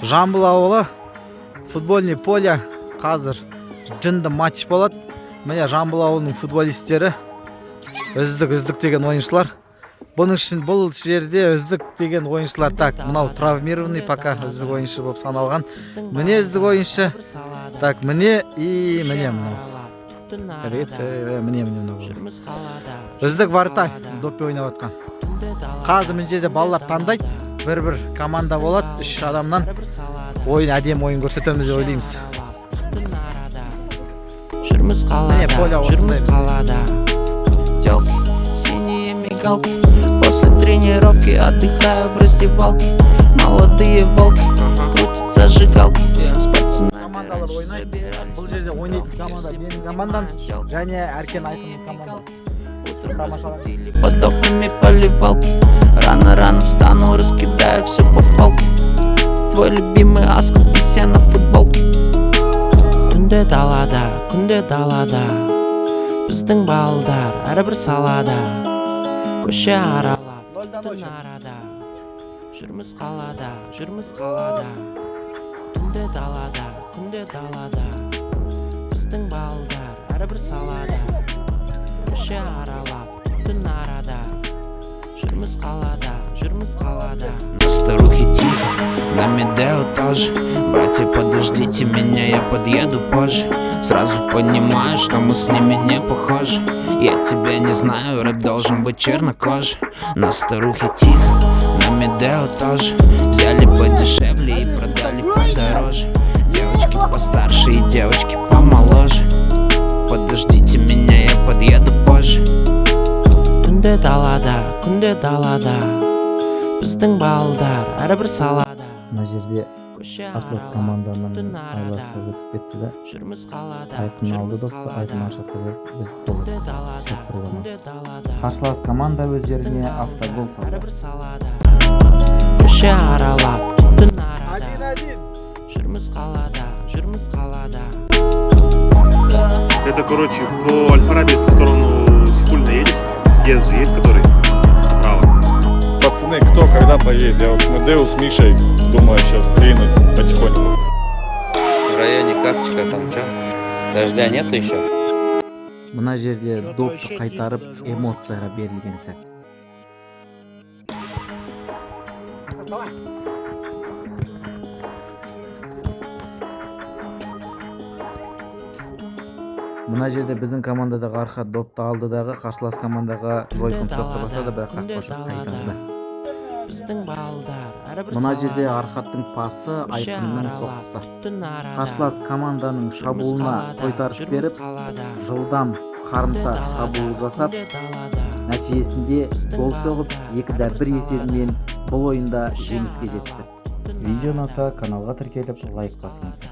Жамбыл ауылы футбольный поле. Қазір жынды матч болады. Міне Жамбыл ауылының футболисттері үздік деген ойыншылар. Бұның үшін бұл жерде үздік деген ойыншылар так, мынау травмированный пока үздік ойыншы болып саналған. Міне үздік ойыншы. Так, міне и міне мынау. Міне мынау. Үздік вратарь доппе ойнап жатқан. Қазір мына жерде балалар таңдайды. Бір команда болады, 3 адамнан әдемі ойын көрсетеміз деп ойлаймыз. Жүрміз қалада, телки, синие мигалки. После тренировки отдыхаю в раздевалке. Молодые волки, крутят зажигалки. Командалар ойнайды. Бұл жерде ойнайтын команда менің командам және Әркен Айқынның командасы. Под окнами поливалки. Рано встану, раскидаю все по полке. Твой любимый асхат, пися на футболке. Күнде далада біздің балдар әрбір салада. Көше аралап, түн арада. Жүрміз қалада. Күнде далада біздің балдар әрбір салада. Көше аралап, түн арада. Жүрміз қалада. На старухе тихо, на Медео тоже. Братья, подождите меня, я подъеду позже. Сразу понимаю, что мы с ними не похожи. Я тебя не знаю, рэп должен быть чернокожий. На старухе тихо, на Медео тоже. Взяли подешевле и продали подороже. Девочки постарше и девочки помоложе. Подождите меня, я подъеду позже. Күнде далада біздің балдар әрбір салада. Мына жерде Қарсылас команданың айласы өтіп кетті да. Айқын алды допты, Айқын Аршатқа беріп, біз гол соқтырдық. Қарсылас команда өздеріне автогол салды. Көше аралап, түн арада. Жүрміз қалада. Это, короче, по Аль-Фараби в сторону Сикульна едешь? Съезд же есть, который справа? Пацаны, кто когда поедет? Я вот с Медео, с Мишей, думаю, сейчас двинут потихоньку. В районе Капчика там что? Дождя нет еще? Мына жерде допты қайтарып эмоцияға берілген сәт. Мына жерде біздің командадағы Архат допты алды дағы қарсылас командаға жойқын соқтырса да бірақ қақпашы қайтарды. Мына жерде Архаттың пасы, Айқынның соққысы. Қарсылас команданың шабуылына тойтарыс беріп, жылдам қарымта шабуыл жасап, нәтижесінде гол соғып, 2-1 есебімен бұл ойында жеңіске жетті. Видео ұнаса каналға тіркеліп лайк басыңыздар.